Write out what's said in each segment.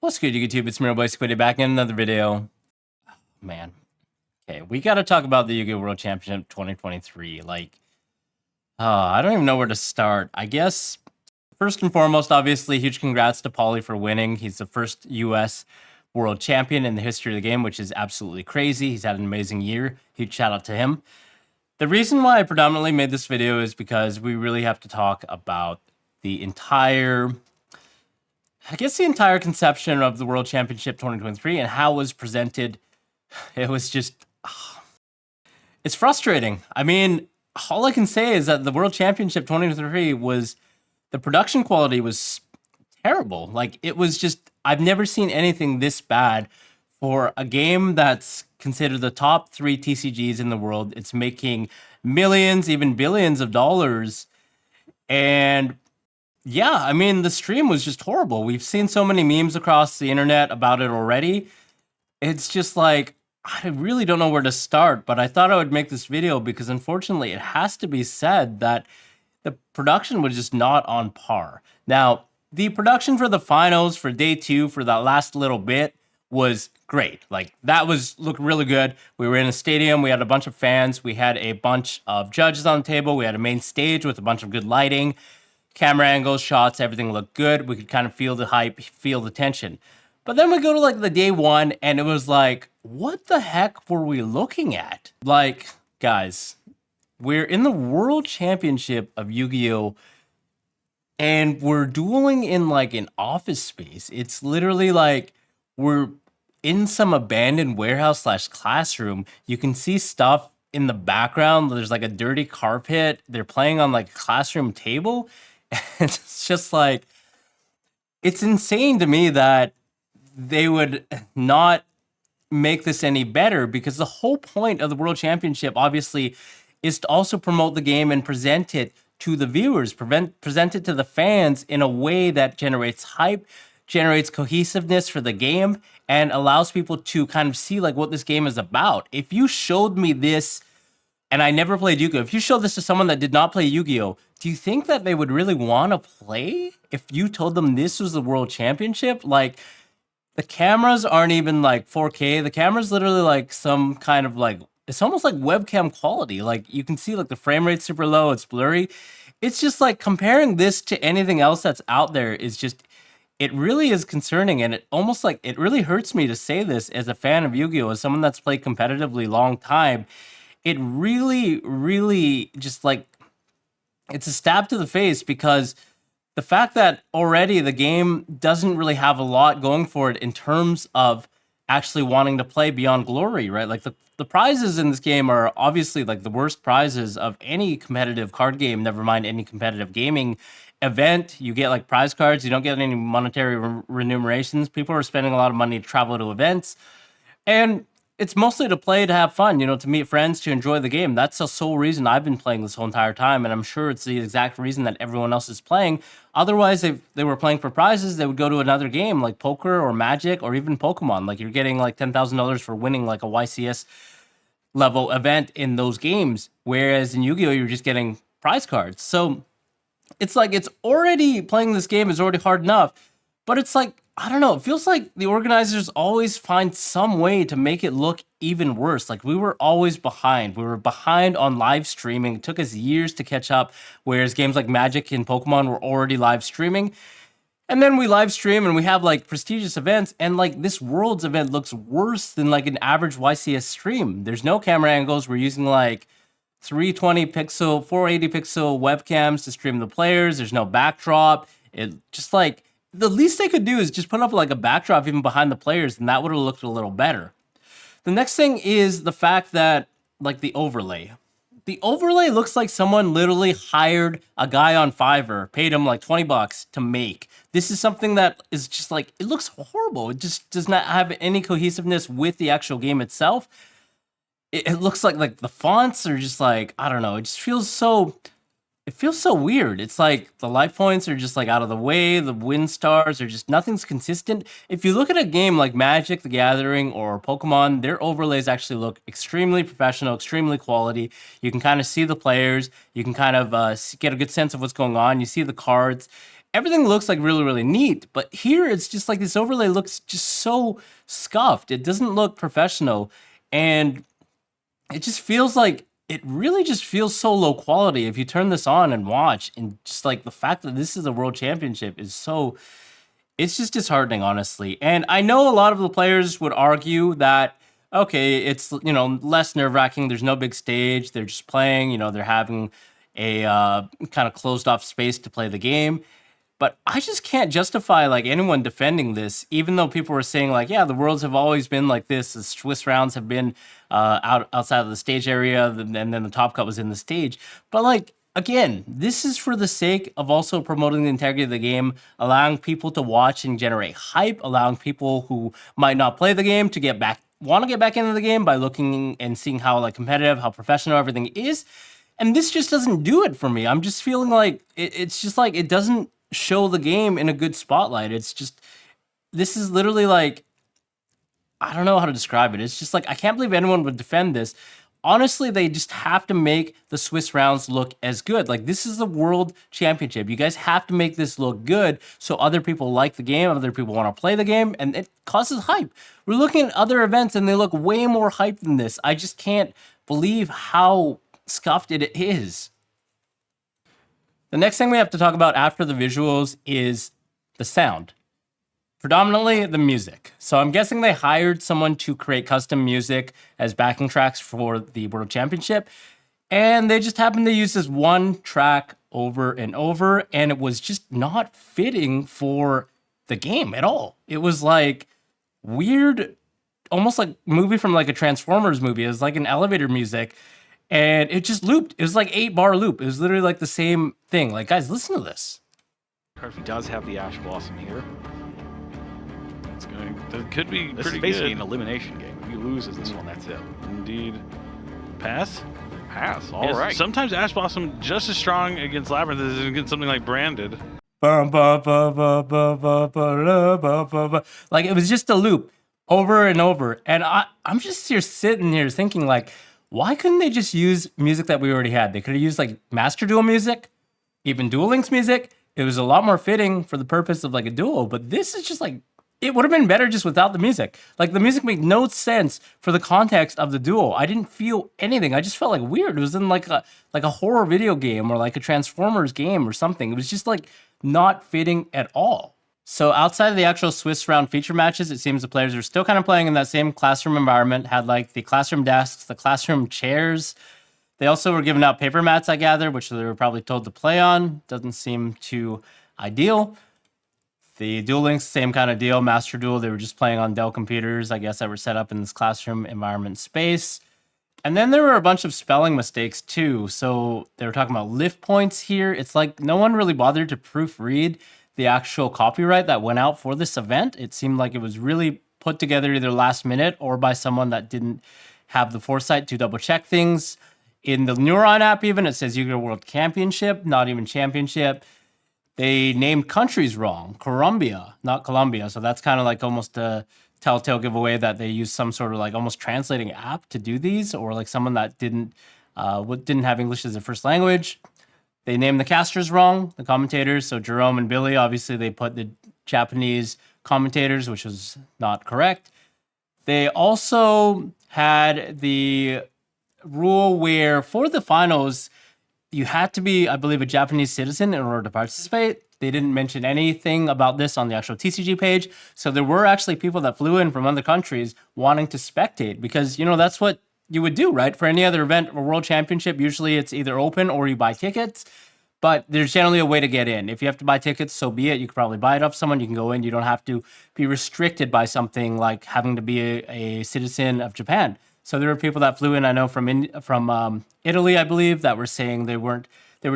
What's good, YouTube? It's Miro Boy Squiddy back in another video. Man. Okay, we got to talk about the Yu-Gi-Oh! World Championship 2023. I don't even know where to start. I guess, first and foremost, obviously, huge congrats to Paulie for winning. He's the first U.S. World Champion in the history of the game, which is absolutely crazy. He's had an amazing year. Huge shout out to him. The reason why I predominantly made this video is because we really have to talk about the entire conception of the World Championship 2023 and how it was presented. It was just, it's frustrating. I mean, all I can say is that the World Championship 2023 the production quality was terrible. Like, it was just, I've never seen anything this bad for a game that's considered the top 3 TCGs in the world. It's making millions, even billions of dollars. And yeah, I mean, the stream was just horrible. We've seen so many memes across the internet about it already. It's just like, I really don't know where to start, but I thought I would make this video because unfortunately it has to be said that the production was just not on par. Now, the production for the finals for day 2 for that last little bit was great. Like, that looked really good. We were in a stadium, we had a bunch of fans, we had a bunch of judges on the table, we had a main stage with a bunch of good lighting. Camera angles, shots, everything looked good. We could kind of feel the hype, feel the tension. But then we go to like the day 1 and it was like, what the heck were we looking at? Like, guys, we're in the World Championship of Yu-Gi-Oh! And we're dueling in like an office space. It's literally like we're in some abandoned warehouse / classroom. You can see stuff in the background. There's like a dirty carpet. They're playing on like a classroom table. It's just like, it's insane to me that they would not make this any better, because the whole point of the World Championship, obviously, is to also promote the game and present it to the viewers, present it to the fans in a way that generates hype, generates cohesiveness for the game, and allows people to kind of see like what this game is about. If you showed me this, and I never played Yu-Gi-Oh! If you showed this to someone that did not play Yu-Gi-Oh!, do you think that they would really want to play if you told them this was the World Championship? Like, the cameras aren't even like 4K. The camera's literally like some kind of like, it's almost like webcam quality. Like, you can see like the frame rate's super low, it's blurry. It's just like comparing this to anything else that's out there is just, it really is concerning. And it almost like, it really hurts me to say this as a fan of Yu-Gi-Oh!, as someone that's played competitively long time. It really just like, it's a stab to the face, because the fact that already the game doesn't really have a lot going for it in terms of actually wanting to play Beyond Glory, right? Like, the prizes in this game are obviously like the worst prizes of any competitive card game, never mind any competitive gaming event. You get like prize cards, you don't get any monetary remunerations. People are spending a lot of money to travel to events, and it's mostly to play, to have fun, you know, to meet friends, to enjoy the game. That's the sole reason I've been playing this whole entire time, and I'm sure it's the exact reason that everyone else is playing. Otherwise, if they were playing for prizes, they would go to another game like poker or Magic or even Pokemon. Like, you're getting like $10,000 for winning like a YCS level event in those games, whereas in Yu-Gi-Oh! You're just getting prize cards. So it's like, it's already, playing this game is already hard enough, but it's like, I don't know, it feels like the organizers always find some way to make it look even worse. Like, we were always behind. We were behind on live streaming. It took us years to catch up, whereas games like Magic and Pokemon were already live streaming. And then we live stream and we have like prestigious events, and like this Worlds event looks worse than like an average YCS stream. There's no camera angles. We're using like 320 pixel, 480 pixel webcams to stream the players. There's no backdrop. It just like, the least they could do is just put up like a backdrop even behind the players, and that would have looked a little better. The next thing is the fact that like the overlay. The overlay looks like someone literally hired a guy on Fiverr, paid him like 20 bucks to make. This is something that is just like, it looks horrible. It just does not have any cohesiveness with the actual game itself. It looks like the fonts are just like, I don't know, it just feels so, it feels so weird. It's like the life points are just like out of the way. The win stars are just, nothing's consistent. If you look at a game like Magic the Gathering or Pokemon, their overlays actually look extremely professional, extremely quality. You can kind of see the players. You can kind of get a good sense of what's going on. You see the cards. everything looks like really, really neat. But here it's just like this overlay looks just so scuffed. It doesn't look professional. And it just feels like it really just feels so low quality if you turn this on and watch. And just like the fact that this is a world championship is so, it's just disheartening, honestly. And I know a lot of the players would argue that, okay, it's, you know, less nerve-wracking. There's no big stage. They're just playing, you know, they're having a kind of closed off space to play the game. But I just can't justify like anyone defending this, even though people were saying like, yeah, the worlds have always been like this. The Swiss rounds have been outside of the stage area, and then the top cut was in the stage. But like, again, this is for the sake of also promoting the integrity of the game, allowing people to watch and generate hype, allowing people who might not play the game to want to get back into the game by looking and seeing how like competitive, how professional everything is. And this just doesn't do it for me. I'm just feeling like it's just like it doesn't show the game in a good spotlight. It's just, this is literally like, I don't know how to describe it. It's just like, I can't believe anyone would defend this. Honestly, they just have to make the Swiss rounds look as good. Like, this is the world championship. You guys have to make this look good so other people like the game, other people want to play the game, and it causes hype. We're looking at other events and they look way more hype than this. I just can't believe how scuffed it is. The next thing we have to talk about after the visuals is the sound. Predominantly the music. So I'm guessing they hired someone to create custom music as backing tracks for the World Championship. And they just happened to use this one track over and over. And it was just not fitting for the game at all. It was like weird, almost like movie from like a Transformers movie. It was like an elevator music. And it just looped. It was like 8-bar loop. It was literally like the same thing. Like, guys, listen to this. He does have the Ash Blossom here. That could be This pretty is basically good. an elimination game. If he loses this one, that's it. Indeed. Pass? Pass. All Yes, right. Sometimes Ash Blossom just as strong against Labyrinth as against something like Branded. Like, it was just a loop over and over. And I'm just here sitting here thinking, like, why couldn't they just use music that we already had? They could have used, like, Master Duel music, even Duel Links music. It was a lot more fitting for the purpose of, like, a duel. But this is just, like, it would have been better just without the music. Like, the music made no sense for the context of the duel. I didn't feel anything. I just felt, like, weird. It was in, like a horror video game or, like, a Transformers game or something. It was just, like, not fitting at all. So outside of the actual Swiss round feature matches, it seems the players are still kind of playing in that same classroom environment, had like the classroom desks, the classroom chairs. They also were giving out paper mats, I gather, which they were probably told to play on. Doesn't seem too ideal. The Duel Links, same kind of deal. Master Duel, they were just playing on Dell computers, I guess, that were set up in this classroom environment space. And then there were a bunch of spelling mistakes too. So they were talking about lift points here. It's like no one really bothered to proofread the actual copyright that went out for this event. It seemed like it was really put together either last minute or by someone that didn't have the foresight to double check things. In the Neuron app even, it says Yu-Gi-Oh! World Championship, not even Championship. They named countries wrong. Colombia, not Colombia. So that's kind of like almost a telltale giveaway that they use some sort of like almost translating app to do these, or like someone that didn't have English as their first language. They named the casters wrong, the commentators. So Jerome and Billy, obviously they put the Japanese commentators, which was not correct. They also had the rule where for the finals, you had to be, I believe, a Japanese citizen in order to participate. They didn't mention anything about this on the actual TCG page. So there were actually people that flew in from other countries wanting to spectate because, you know, that's what you would do, right? For any other event or world championship, usually it's either open or you buy tickets, but there's generally a way to get in. If you have to buy tickets, so be it. You can probably buy it off someone. You can go in. You don't have to be restricted by something like having to be a citizen of Japan. So there were people that flew in, I know from Italy, I believe, that were saying they were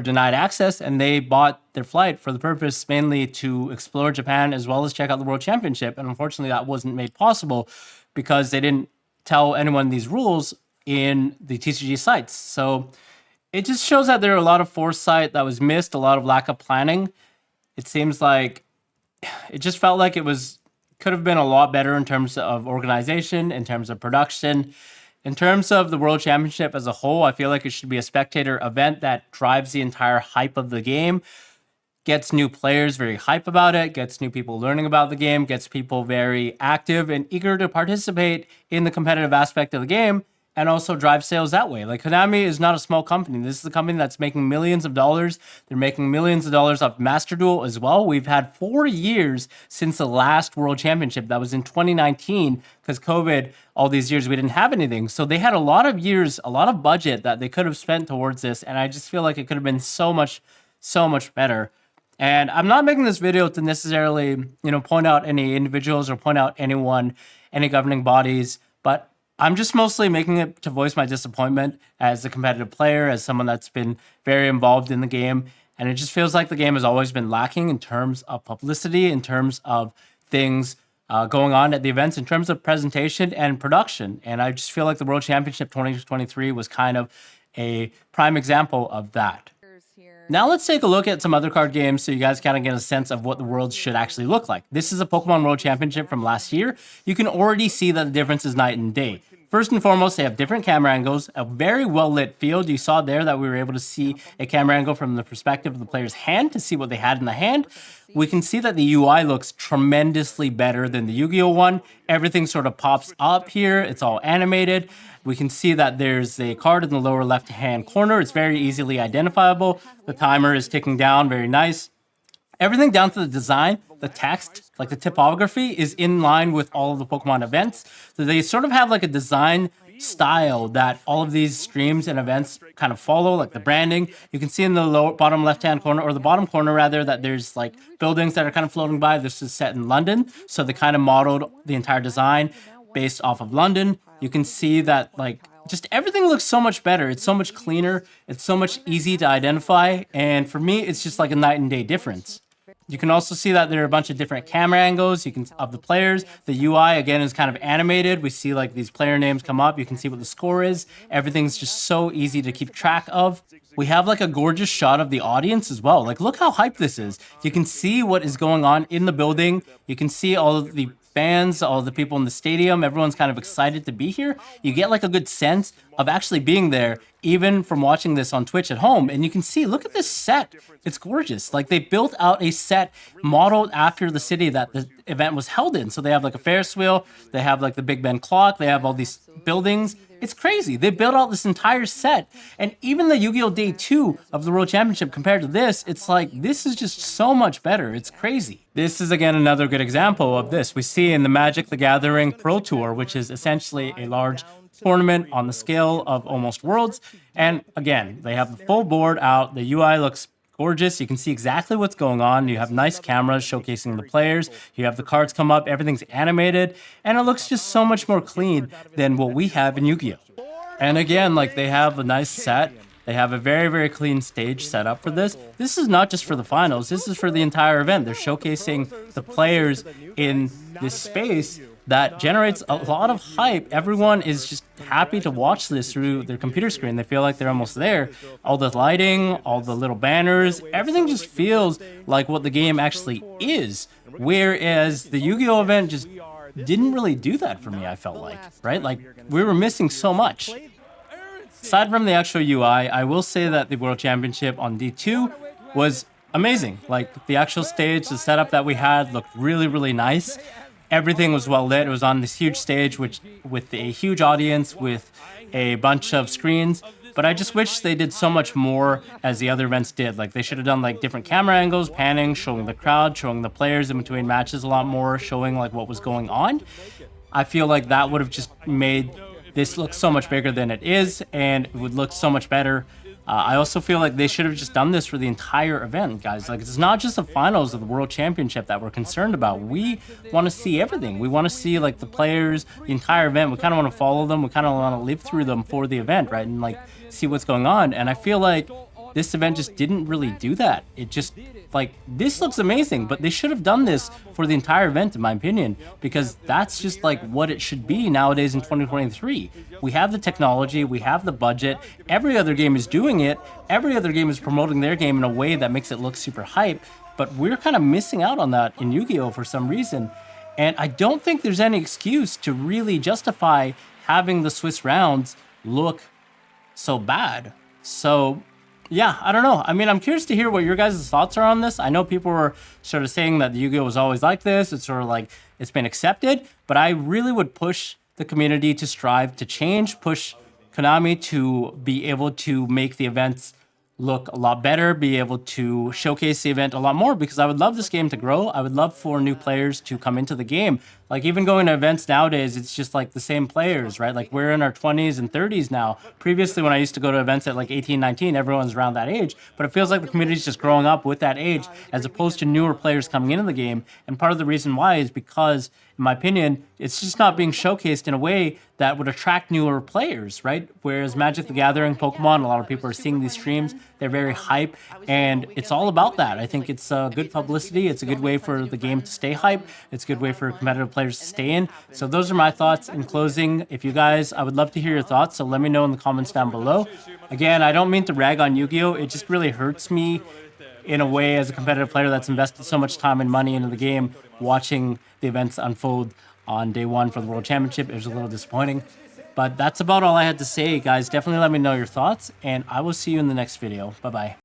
denied access, and they bought their flight for the purpose mainly to explore Japan as well as check out the World Championship. And unfortunately, that wasn't made possible because they didn't tell anyone these rules in the TCG sites. So it just shows that there are a lot of foresight that was missed, a lot of lack of planning. It seems like it just felt like could have been a lot better in terms of organization, in terms of production. In terms of the World Championship as a whole, I feel like it should be a spectator event that drives the entire hype of the game. gets new players very hype about it, gets new people learning about the game, gets people very active and eager to participate in the competitive aspect of the game, and also drive sales that way. Like, Konami is not a small company. This is a company that's making millions of dollars. They're making millions of dollars off Master Duel as well. We've had 4 years since the last World Championship. That was in 2019, because COVID, all these years, we didn't have anything. So they had a lot of years, a lot of budget that they could have spent towards this, and I just feel like it could have been so much better. And I'm not making this video to necessarily, point out any individuals or point out anyone, any governing bodies, but I'm just mostly making it to voice my disappointment as a competitive player, as someone that's been very involved in the game. And it just feels like the game has always been lacking in terms of publicity, in terms of things going on at the events, in terms of presentation and production. And I just feel like the World Championship 2023 was kind of a prime example of that. Now let's take a look at some other card games so you guys kind of get a sense of what the Worlds should actually look like. This is a Pokemon World Championship from last year. You can already see that the difference is night and day. First and foremost, they have different camera angles, a very well-lit field. You saw there that we were able to see a camera angle from the perspective of the player's hand to see what they had in the hand. We can see that the UI looks tremendously better than the Yu-Gi-Oh one. Everything sort of pops up here. It's all animated. We can see that there's a card in the lower left-hand corner. It's very easily identifiable. The timer is ticking down, very nice. Everything down to the design, the text, like the typography, is in line with all of the Pokemon events. So they sort of have like a design style that all of these streams and events kind of follow, like the branding. You can see in the lower bottom left-hand corner, or the bottom corner rather, that there's like buildings that are kind of floating by. This is set in London, so they kind of modeled the entire design based off of London. You can see that like just everything looks so much better. It's so much cleaner. It's so much easy to identify. And for me, it's just like a night and day difference. You can also see that there are a bunch of different camera angles of the players. The UI, again, is kind of animated. We see like these player names come up. You can see what the score is. Everything's just so easy to keep track of. We have like a gorgeous shot of the audience as well. Like, look how hyped this is. You can see what is going on in the building. You can see all of the fans, all the people in the stadium. Everyone's kind of excited to be here. You get like a good sense of actually being there, even from watching this on Twitch at home. And you can see, look at this set. It's gorgeous. Like, they built out a set modeled after the city that the event was held in. So they have like a Ferris wheel. They have like the Big Ben clock. They have all these buildings. It's crazy. They built out this entire set. And even the Yu-Gi-Oh! Day 2 of the World Championship compared to this, it's like, this is just so much better. It's crazy. This is, again, another good example of this. We see in the Magic the Gathering Pro Tour, which is essentially a large tournament on the scale of almost Worlds. And again, they have the full board out. The UI looks gorgeous. You can see exactly what's going on. You have nice cameras showcasing the players. You have the cards come up. Everything's animated. And it looks just so much more clean than what we have in Yu-Gi-Oh! And again, like, they have a nice set. They have a very, very clean stage set up for this. This is not just for the finals. This is for the entire event. They're showcasing the players in this space that generates a lot of hype. Everyone is just happy to watch this through their computer screen. They feel like they're almost there. All the lighting, all the little banners, everything just feels like what the game actually is. Whereas the Yu-Gi-Oh! Event just didn't really do that for me, I felt like, right? Like, we were missing so much. Aside from the actual UI, I will say that the World Championship on D2 was amazing. Like, the actual stage, the setup that we had looked really, really nice. Everything was well lit. It was on this huge stage, with a huge audience, with a bunch of screens. But I just wish they did so much more as the other events did. Like, they should have done like different camera angles, panning, showing the crowd, showing the players in between matches a lot more, showing like what was going on. I feel like that would have just made this look so much bigger than it is, and it would look so much better. I also feel like they should have just done this for the entire event, guys. Like, it's not just the finals of the World Championship that we're concerned about. We want to see everything. We want to see, like, the players, the entire event. We kind of want to follow them. We kind of want to live through them for the event, right? And, like, see what's going on. And I feel like this event just didn't really do that. It just, like, this looks amazing, but they should have done this for the entire event, in my opinion, because that's just like what it should be nowadays in 2023. We have the technology, we have the budget, every other game is doing it, every other game is promoting their game in a way that makes it look super hype, but we're kind of missing out on that in Yu-Gi-Oh! For some reason. And I don't think there's any excuse to really justify having the Swiss rounds look so bad. So Yeah, I don't know. I mean, I'm curious to hear what your guys' thoughts are on this. I know people were sort of saying that Yu-Gi-Oh was always like this. It's sort of like it's been accepted, but I really would push the community to strive to change, push Konami to be able to make the events look a lot better, be able to showcase the event a lot more, because I would love this game to grow. I would love for new players to come into the game. Like, even going to events nowadays, it's just like the same players, right? Like, we're in our 20s and 30s now. Previously, when I used to go to events at like 18, 19, everyone's around that age. But it feels like the community's just growing up with that age as opposed to newer players coming into the game. And part of the reason why is because, in my opinion, it's just not being showcased in a way that would attract newer players, right? Whereas Magic the Gathering, Pokemon, a lot of people are seeing these streams. They're very hype, and it's all about that. I think it's good publicity. It's a good way for the game to stay hype. It's a good way for competitive players to stay in. So those are my thoughts in closing. If you guys, I would love to hear your thoughts, so let me know in the comments down below. Again, I don't mean to rag on Yu-Gi-Oh! It just really hurts me in a way as a competitive player that's invested so much time and money into the game, watching the events unfold on day one for the World Championship. It was a little disappointing. But that's about all I had to say, guys. Definitely let me know your thoughts, and I will see you in the next video. Bye-bye.